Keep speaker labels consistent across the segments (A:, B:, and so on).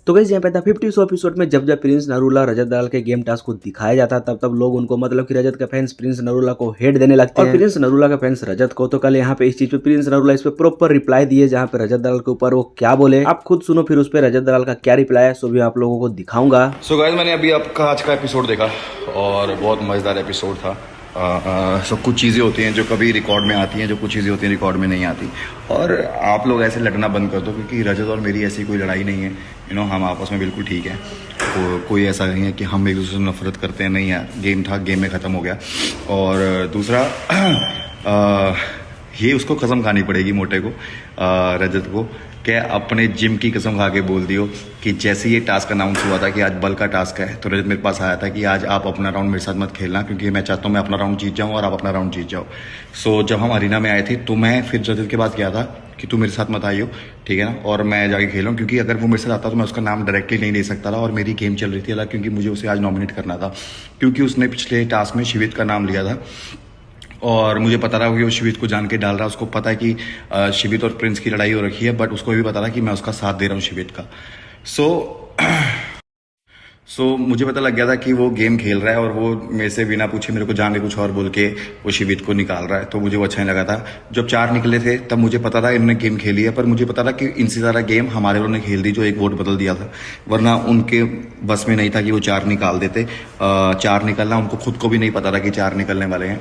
A: तो गाइस यहाँ पे था 50 एपिसोड में जब जब प्रिंस नरूला रजत दलाल के गेम टास्क को दिखाया जाता तब तब लोग उनको मतलब कि रजत का फैंस प्रिंस नरूला को हेट देने लगते हैं और प्रिंस नरूला का फैंस रजत को। तो कल यहाँ पे इस चीज पे प्रिंस नरूला इस पे प्रॉपर रिप्लाई दिए जहाँ पे रजत दलाल के ऊपर वो क्या बोले आप खुद सुनो फिर उस पे रजत दलाल का क्या रिप्लाई है, सो भी आप लोगों को दिखाऊंगा।
B: सो गाइस मैंने अभी आपका आज का एपिसोड देखा और बहुत मज़ेदार एपिसोड था। सब कुछ चीज़ें होती हैं जो कभी रिकॉर्ड में आती हैं, जो कुछ चीज़ें होती हैं रिकॉर्ड में नहीं आती। और आप लोग ऐसे लड़ना बंद कर दो क्योंकि रजत और मेरी ऐसी कोई लड़ाई नहीं है। हम आपस में बिल्कुल ठीक है। कोई ऐसा नहीं है कि हम एक दूसरे से नफरत करते हैं, नहीं यार। गेम था, गेम में ख़त्म हो गया। और दूसरा ये उसको कसम खानी पड़ेगी मोटे को, रजत को, क्या अपने जिम की कसम खा के बोल दियो कि जैसे ये टास्क अनाउंस हुआ था कि आज बल का टास्क है तो रजत मेरे पास आया था कि आज आप अपना राउंड मेरे साथ मत खेलना क्योंकि मैं चाहता हूँ मैं अपना राउंड जीत जाऊँ और आप अपना राउंड जीत जाओ। सो जब हम अरीना में आए थे तो मैं फिर रजत के पास गया था कि तू मेरे साथ मत आइयो, ठीक है ना, और मैं जाके खेलूँ क्योंकि अगर वो मेरे साथ आता तो मैं उसका नाम डायरेक्टली नहीं ले सकता था और मेरी गेम चल रही थी अलग, क्योंकि मुझे उसे आज नॉमिनेट करना था क्योंकि उसने पिछले टास्क में शिवित का नाम लिया था और मुझे पता रहा कि वो शिवित को जान के डाल रहा है। उसको पता है कि शिवित और प्रिंस की लड़ाई हो रखी है, बट उसको भी पता था कि मैं उसका साथ दे रहा हूँ शिवित का। सो मुझे पता लग गया था कि वो गेम खेल रहा है और वो मेरे से बिना पूछे मेरे को जान के कुछ और बोल के वो शिवित को निकाल रहा है, तो मुझे वो अच्छा नहीं लगा था। जब 4 निकले थे तब मुझे पता था इन्होंने गेम खेली है, पर मुझे पता था कि इनसे ज़्यादा गेम हमारे वालों ने खेल दी जो एक वोट बदल दिया था, वरना उनके बस में नहीं था कि वो 4 निकाल देते। 4 निकलना उनको खुद को भी नहीं पता था कि 4 निकलने वाले हैं।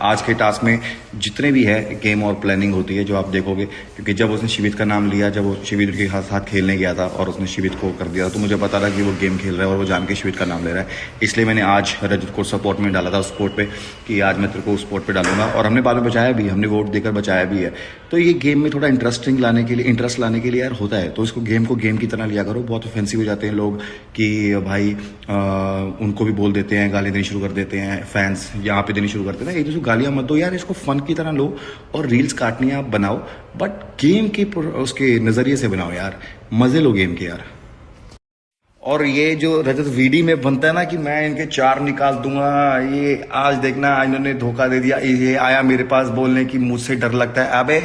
B: आज के टास्क में जितने भी है गेम और प्लानिंग होती है जो आप देखोगे, क्योंकि जब उसने शिवित का नाम लिया, जब वो शिवित के साथ खेलने गया था और उसने शिवित को कर दिया तो मुझे पता था कि वो गेम खेल रहा है और वो जान के शिवित का नाम ले रहा है। इसलिए मैंने आज रजत को सपोर्ट में डाला था उस स्पोर्ट पे कि आज मैं तेरे को उस स्पोर्ट पे डालूंगा और हमने बाद में बचाया भी, हमने वोट देकर बचाया भी है। तो ये गेम में थोड़ा इंटरेस्ट लाने के लिए यार होता है, तो इसको गेम को गेम की तरह लिया करो। बहुत ऑफेंसिव हो जाते हैं लोग कि भाई उनको भी बोल देते हैं, गाली देनी शुरू कर देते हैं, फैंस यहाँ पे देनी शुरू करते हैं। एक दूसरे गालियां मत दो यार, इसको फन की तरह लो और रील्स काटनी है आप बनाओ, बट गेम के उसके नजरिए से बनाओ यार, मजे लो गेम के यार। और ये जो रजत वीडी में बनता है ना कि मैं इनके 4 निकाल दूंगा, ये आज देखना इन्होंने धोखा दे दिया, ये आया मेरे पास बोलने की मुझसे डर लगता है। अबे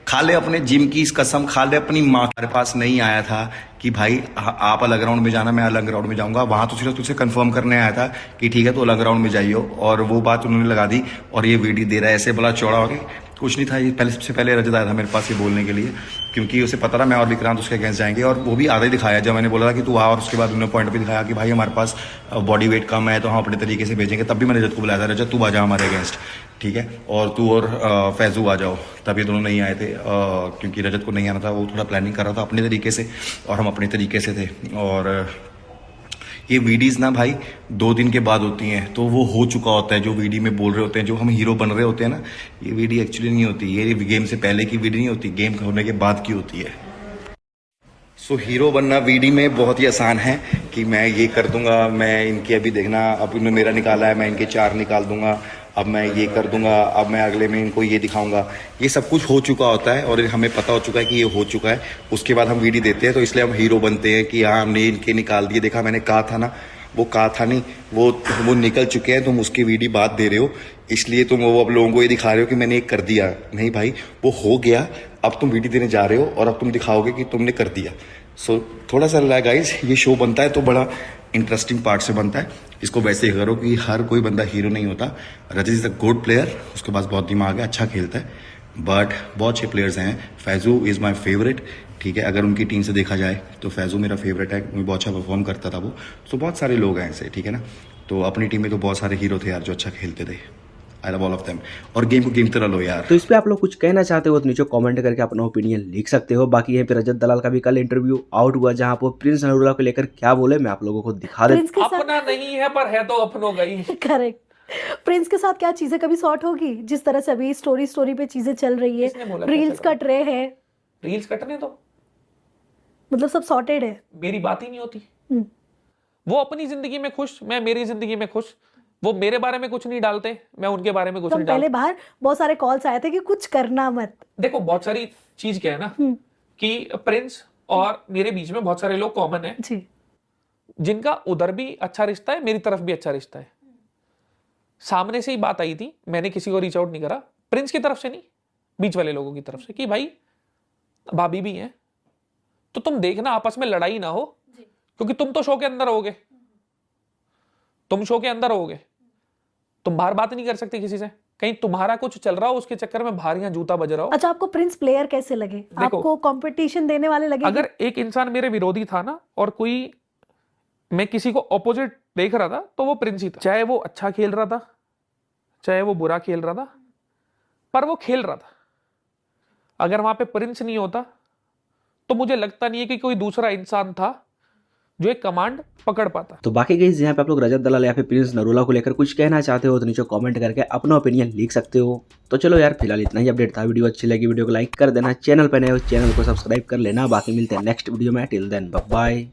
B: खा ले अपने जिम की कसम, खा ले अपनी माँ। मेरे पास नहीं आया था कि भाई आप अलग राउंड में जाना, मैं अलग राउंड में जाऊंगा। वहां तो सिर्फ तुझसे कंफर्म करने आया था कि ठीक है तो अलग राउंड में जाइयो, और वो बात उन्होंने लगा दी और ये वीडियो दे रहा है ऐसे बड़ा चौड़ा हो गया। कुछ नहीं था, ये पहले सबसे पहले रजत आया था मेरे पास ये बोलने के लिए, क्योंकि उसे पता था मैं और विक्रांत उसके अगेंस्ट जाएंगे, और वो भी आधा ही दिखाया जब मैंने बोला था कि तू आ, और उसके बाद उन्होंने पॉइंट भी दिखाया कि भाई हमारे पास बॉडी वेट कम है तो हम अपने तरीके से भेजेंगे। तब भी मैंने रजत को बुलाया था, रजत तू आ जा हमारे अगेंस्ट, ठीक है, और तू और फैजू आ जाओ। तब ये दोनों नहीं आए थे क्योंकि रजत को नहीं आना था, वो थोड़ा प्लानिंग कर रहा था अपने तरीके से और हम अपने तरीके से थे। और ये वीडियोस ना भाई 2 दिन के बाद होती हैं, तो वो हो चुका होता है जो वीडियो में बोल रहे होते हैं, जो हम हीरो बन रहे होते हैं ना, ये वीडियो एक्चुअली नहीं होती, ये गेम से पहले की वीडियो नहीं होती, गेम होने के बाद की होती है। सो हीरो बनना वीडियो में बहुत ही आसान है कि मैं ये कर दूंगा, मैं इनकी अभी देखना, अब इन्होंने मेरा निकाला है, मैं इनके 4 निकाल दूंगा, अब मैं ये कर दूंगा, अब मैं अगले में इनको ये दिखाऊंगा। ये सब कुछ हो चुका होता है और हमें पता हो चुका है कि ये हो चुका है। उसके बाद हम वीडियो देते हैं, तो इसलिए हम हीरो बनते हैं कि हाँ हमने इनके निकाल दिए, देखा मैंने कहा था ना, वो कहा था नहीं, वो निकल चुके हैं, तुम उसकी वीडियो बात दे रहे हो, इसलिए तुम वो अब लोगों को ये दिखा रहे हो कि मैंने एक कर दिया। नहीं भाई, वो हो गया, अब तुम वीडियो देने जा रहे हो और अब तुम दिखाओगे कि तुमने कर दिया। सो थोड़ा सा गाइस, ये शो बनता है तो बड़ा इंटरेस्टिंग पार्ट से बनता है। इसको वैसे ही करो कि हर कोई बंदा हीरो नहीं होता। रजत इज अ गुड प्लेयर, उसके पास बहुत दिमाग है, अच्छा खेलता है, बट बहुत अच्छे प्लेयर्स हैं। फैजू इज़ माई फेवरेट, ठीक है, अगर उनकी टीम से देखा जाए तो फैजू मेरा फेवरेट है, बहुत अच्छा परफॉर्म करता था वो। तो बहुत सारे लोग हैं ऐसे, ठीक है ना, तो अपनी टीम में तो बहुत सारे हीरो थे यार जो अच्छा खेलते थे। I love all of them. और गेम को गेम तरह लो यार।
A: तो इस पे आप लोग कुछ कहना चाहते हो तो नीचे कमेंट करके अपना ओपिनियन लिख सकते हो। बाकी यहीं पे रजत दलाल का भी कल इंटरव्यू आउट हुआ जहां पर प्रिंस नरूला को लेकर क्या बोले मैं आप लोगों को दिखा देता हूं।
C: अपना नहीं है पर है तो अपनों गई।
D: करेक्ट। प्रिंस के साथ क्या चीजें कभी सॉर्ट होगी? जिस तरह से अभी स्टोरी पे चीजें चल रही है, रील्स कट रहे हैं,
C: रील्स कटने तो
D: मतलब सब सॉर्टेड है,
C: मेरी बात ही नहीं होती। वो अपनी जिंदगी में खुश, मैं मेरी जिंदगी में खुश। वो मेरे बारे में कुछ नहीं डालते, मैं उनके बारे में कुछ
D: तो
C: नहीं
D: पहले
C: डालता।
D: बाहर बहुत सारे कॉल्स आए थे कि कुछ करना मत।
C: देखो बहुत सारी चीज क्या है ना कि प्रिंस और मेरे बीच में बहुत सारे लोग कॉमन है
D: जी,
C: जिनका उधर भी अच्छा रिश्ता है, मेरी तरफ भी अच्छा रिश्ता है। सामने से ही बात आई थी, मैंने किसी को रीच आउट नहीं करा, प्रिंस की तरफ से नहीं, बीच वाले लोगों की तरफ से, कि भाई भाभी भी है तो तुम देखना आपस में लड़ाई ना हो, क्योंकि तुम तो शो के अंदर होगे, तुम शो के अंदर होगे, तुम बाहर बात नहीं कर सकते किसी से, कहीं तुम्हारा कुछ चल रहा हो उसके चक्कर में बाहर यहाँ जूता बज रहा हो।
D: अच्छा, आपको प्रिंस प्लेयर कैसे लगे? आपको कंपटीशन देने वाले लगे?
C: अगर एक इंसान मेरे विरोधी था ना, और कोई मैं किसी को ऑपोजिट देख रहा था, तो वो प्रिंस ही था। चाहे वो अच्छा खेल रहा था, चाहे वो बुरा खेल रहा था, पर वो खेल रहा था। अगर वहां पे प्रिंस नहीं होता तो मुझे लगता नहीं है कि कोई दूसरा इंसान था जो एक कमांड पकड़ पाता।
A: तो बाकी गाइस, यहाँ पे आप लोग रजत दलाल या फिर प्रिंस नरूला को लेकर कुछ कहना चाहते हो तो नीचे कमेंट करके अपना ओपिनियन लिख सकते हो। तो चलो यार, फिलहाल इतना ही अपडेट था। वीडियो अच्छी लगी वीडियो को लाइक कर देना, चैनल पर नए हो चैनल को सब्सक्राइब कर लेना। बाकी मिलते हैं नेक्स्ट वीडियो में, टिल देन बाय बाय।